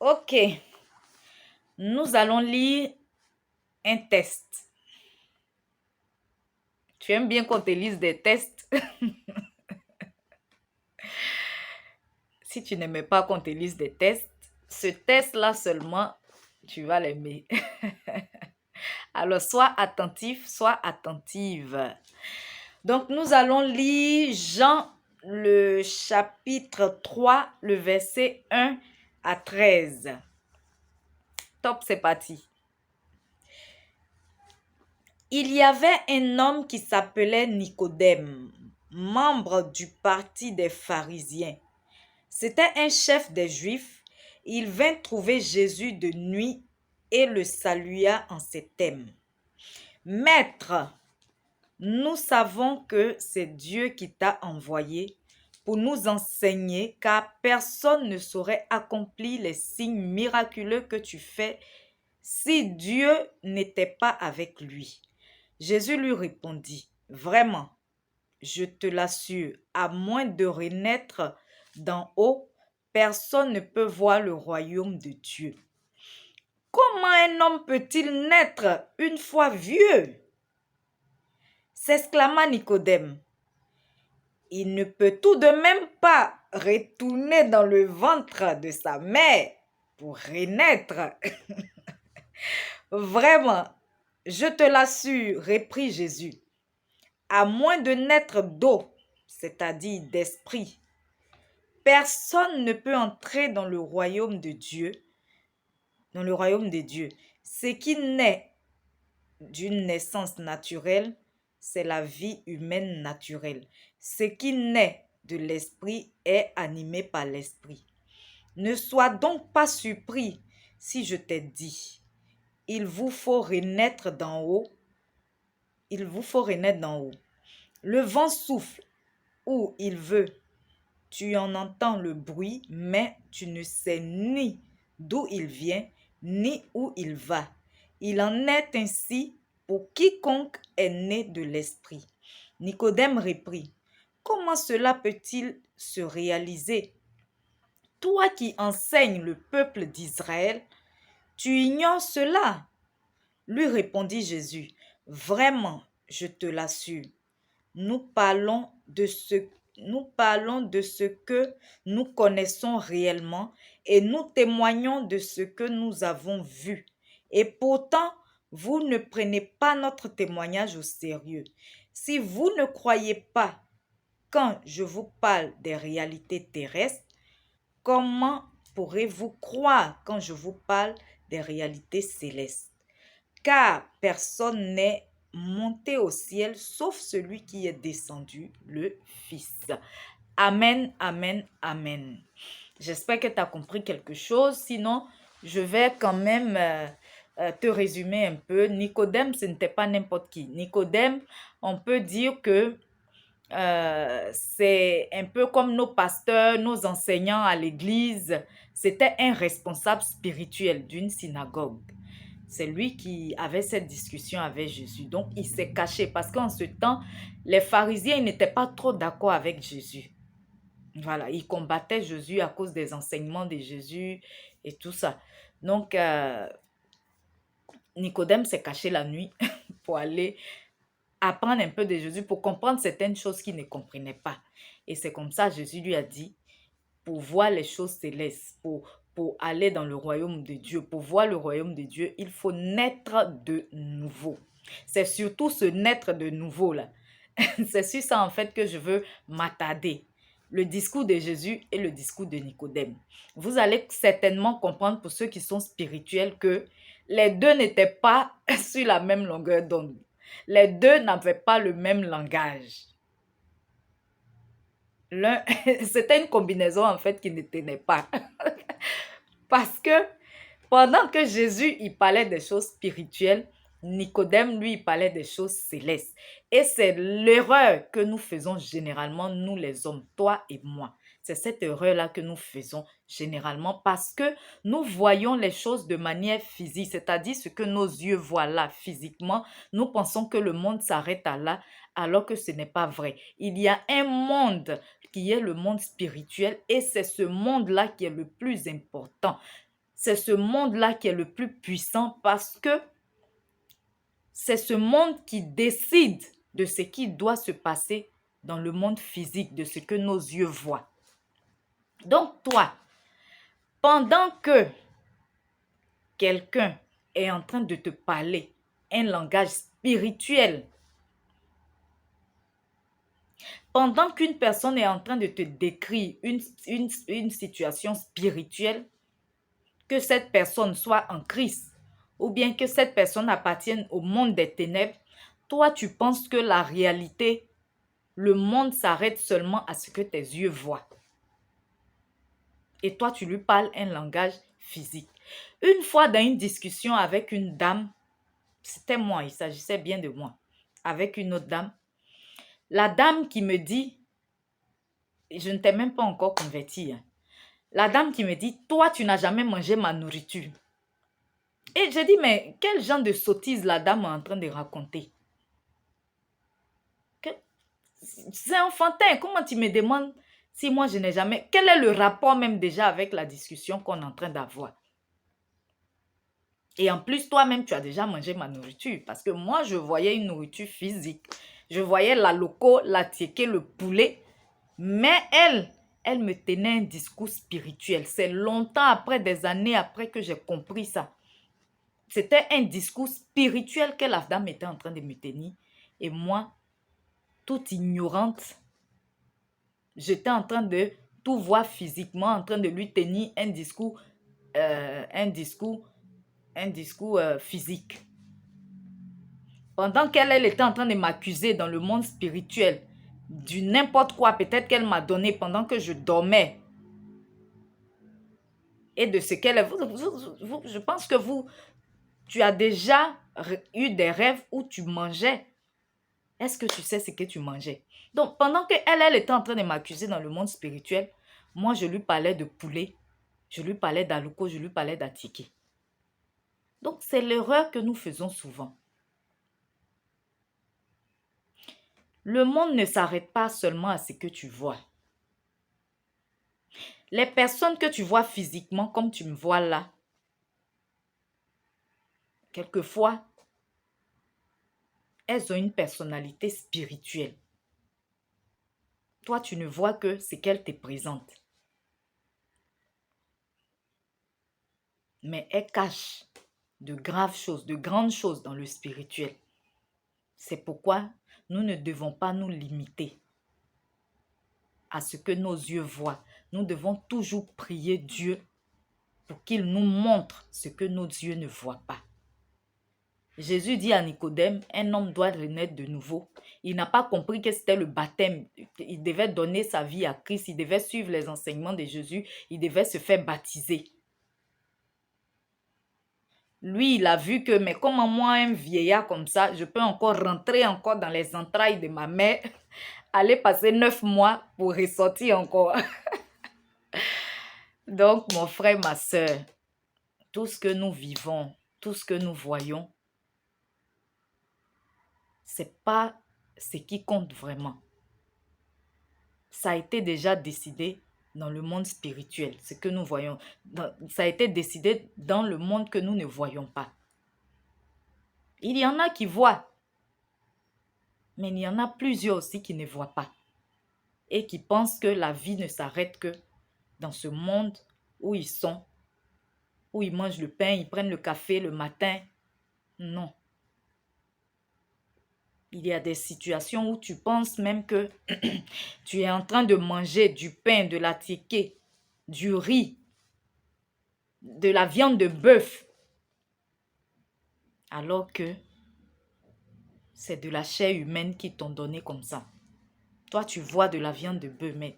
Ok, nous allons lire un test. Tu aimes bien qu'on te lise des tests? Si tu n'aimais pas qu'on te lise des tests, ce test-là seulement, tu vas l'aimer. Alors, sois attentif, sois attentive. Donc, nous allons lire Jean, le chapitre 3, le verset 1 à 13. Top, c'est parti. Il y avait un homme qui s'appelait Nicodème, membre du parti des pharisiens. C'était un chef des Juifs. Il vint trouver Jésus de nuit et le salua en ces termes. Maître, nous savons que c'est Dieu qui t'a envoyé pour nous enseigner, car personne ne saurait accomplir les signes miraculeux que tu fais si Dieu n'était pas avec lui. Jésus lui répondit, vraiment, je te l'assure, à moins de renaître d'en haut, personne ne peut voir le royaume de Dieu. Comment un homme peut-il naître une fois vieux? S'exclama Nicodème. Il ne peut tout de même pas retourner dans le ventre de sa mère pour renaître. Vraiment, je te l'assure, reprit Jésus, à moins de naître d'eau, c'est-à-dire d'esprit, personne ne peut entrer dans le royaume de Dieu. Dans le royaume de Dieu, ce qui naît d'une naissance naturelle, c'est la vie humaine naturelle. Ce qui naît de l'esprit est animé par l'esprit. Ne sois donc pas surpris si je t'ai dit, il vous faut renaître d'en haut. Il vous faut renaître d'en haut. Le vent souffle où il veut. Tu en entends le bruit, mais tu ne sais ni d'où il vient, ni où il va. Il en est ainsi pour quiconque est né de l'esprit. Nicodème reprit, comment cela peut-il se réaliser? Toi qui enseignes le peuple d'Israël, tu ignores cela? Lui répondit Jésus, vraiment, je te l'assure, nous parlons de ce que nous connaissons réellement et nous témoignons de ce que nous avons vu. Et pourtant, vous ne prenez pas notre témoignage au sérieux. Si vous ne croyez pas quand je vous parle des réalités terrestres, comment pourrez-vous croire quand je vous parle des réalités célestes? Car personne n'est monté au ciel sauf celui qui est descendu, le Fils. Amen, amen, amen. J'espère que tu as compris quelque chose. Sinon, je vais quand même te résumer un peu. Nicodème, ce n'était pas n'importe qui. Nicodème, on peut dire que c'est un peu comme nos pasteurs, nos enseignants à l'église. C'était un responsable spirituel d'une synagogue. C'est lui qui avait cette discussion avec Jésus. Donc, il s'est caché parce qu'en ce temps, les pharisiens n'étaient pas trop d'accord avec Jésus. Voilà, ils combattaient Jésus à cause des enseignements de Jésus et tout ça. Donc, Nicodème s'est caché la nuit pour aller apprendre un peu de Jésus, pour comprendre certaines choses qu'il ne comprenait pas. Et c'est comme ça, Jésus lui a dit, pour voir les choses célestes, pour aller dans le royaume de Dieu, pour voir le royaume de Dieu, il faut naître de nouveau. C'est surtout ce naître de nouveau-là. C'est sur ça, en fait, que je veux m'attarder. Le discours de Jésus et le discours de Nicodème. Vous allez certainement comprendre, pour ceux qui sont spirituels, que les deux n'étaient pas sur la même longueur d'onde. Les deux n'avaient pas le même langage. C'était une combinaison, en fait, qui ne tenait pas. Parce que pendant que Jésus, il parlait des choses spirituelles, Nicodème, lui, il parlait des choses célestes. Et c'est l'erreur que nous faisons généralement, nous les hommes, toi et moi. C'est cette erreur-là que nous faisons généralement parce que nous voyons les choses de manière physique, c'est-à-dire ce que nos yeux voient là physiquement. Nous pensons que le monde s'arrête à là, alors que ce n'est pas vrai. Il y a un monde qui est le monde spirituel et c'est ce monde-là qui est le plus important. c'est ce monde-là qui est le plus puissant parce que c'est ce monde qui décide de ce qui doit se passer dans le monde physique, de ce que nos yeux voient. Donc toi, pendant que quelqu'un est en train de te parler un langage spirituel, pendant qu'une personne est en train de te décrire une situation spirituelle, que cette personne soit en Christ ou bien que cette personne appartienne au monde des ténèbres, toi tu penses que la réalité, le monde s'arrête seulement à ce que tes yeux voient. Et toi tu lui parles un langage physique. Une fois dans une discussion avec une dame, c'était moi, il s'agissait bien de moi, avec une autre dame, la dame qui me dit, je ne t'ai même pas encore convertie, hein. La dame qui me dit, toi, tu n'as jamais mangé ma nourriture. Et je dis, mais quel genre de sottise la dame est en train de raconter? C'est enfantin. Comment tu me demandes si moi, je n'ai jamais... Quel est le rapport même déjà avec la discussion qu'on est en train d'avoir? Et en plus, toi-même, tu as déjà mangé ma nourriture. Parce que moi, je voyais une nourriture physique. Je voyais la loco, la tiéké, le poulet. Mais elle me tenait un discours spirituel. C'est longtemps après, des années après que j'ai compris ça. C'était un discours spirituel que la dame était en train de me tenir. Et moi, toute ignorante, j'étais en train de tout voir physiquement, en train de lui tenir un discours physique. Pendant qu'elle était en train de m'accuser dans le monde spirituel du n'importe quoi, peut-être qu'elle m'a donné pendant que je dormais. Et de ce qu'elle... Je pense que tu as déjà eu des rêves où tu mangeais. Est-ce que tu sais ce que tu mangeais? Donc, pendant qu'elle était en train de m'accuser dans le monde spirituel, moi, je lui parlais de poulet, je lui parlais d'alouko, je lui parlais d'attiqué. Donc, c'est l'erreur que nous faisons souvent. Le monde ne s'arrête pas seulement à ce que tu vois. Les personnes que tu vois physiquement, comme tu me vois là, quelquefois, elles ont une personnalité spirituelle. Toi, tu ne vois que ce qu'elles te présentent. Mais elles cachent de graves choses, de grandes choses dans le spirituel. C'est pourquoi nous ne devons pas nous limiter à ce que nos yeux voient. Nous devons toujours prier Dieu pour qu'il nous montre ce que nos yeux ne voient pas. Jésus dit à Nicodème, un homme doit renaître de nouveau. Il n'a pas compris que c'était le baptême. Il devait donner sa vie à Christ. Il devait suivre les enseignements de Jésus. Il devait se faire baptiser. Lui, il a vu que, mais comment moi, un vieillard comme ça, je peux encore rentrer encore dans les entrailles de ma mère, aller passer 9 mois pour ressortir encore. Donc, mon frère, ma soeur, tout ce que nous vivons, tout ce que nous voyons, c'est pas ce qui compte vraiment. Ça a été déjà décidé dans le monde spirituel, ce que nous voyons. Ça a été décidé dans le monde que nous ne voyons pas. Il y en a qui voient, mais il y en a plusieurs aussi qui ne voient pas. Et qui pensent que la vie ne s'arrête que dans ce monde où ils sont, où ils mangent le pain, ils prennent le café le matin. Non. Il y a des situations où tu penses même que tu es en train de manger du pain, de la tiéké, du riz, de la viande de bœuf, alors que c'est de la chair humaine qu'ils t'ont donné comme ça. Toi, tu vois de la viande de bœuf, mais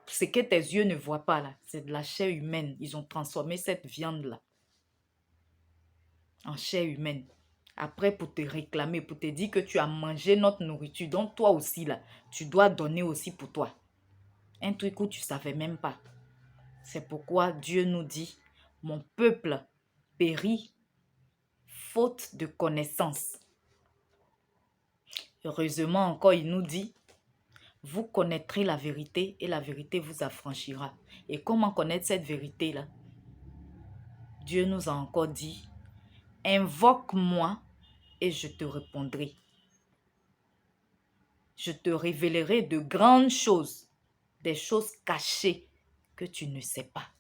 ce que tes yeux ne voient pas là, c'est de la chair humaine. Ils ont transformé cette viande-là en chair humaine. Après, pour te réclamer, pour te dire que tu as mangé notre nourriture, donc toi aussi là, tu dois donner aussi pour toi. Un truc où tu ne savais même pas. C'est pourquoi Dieu nous dit, mon peuple périt faute de connaissance. Heureusement encore, il nous dit, vous connaîtrez la vérité et la vérité vous affranchira. Et comment connaître cette vérité-là? Dieu nous a encore dit, invoque-moi et je te répondrai. Je te révélerai de grandes choses, des choses cachées que tu ne sais pas.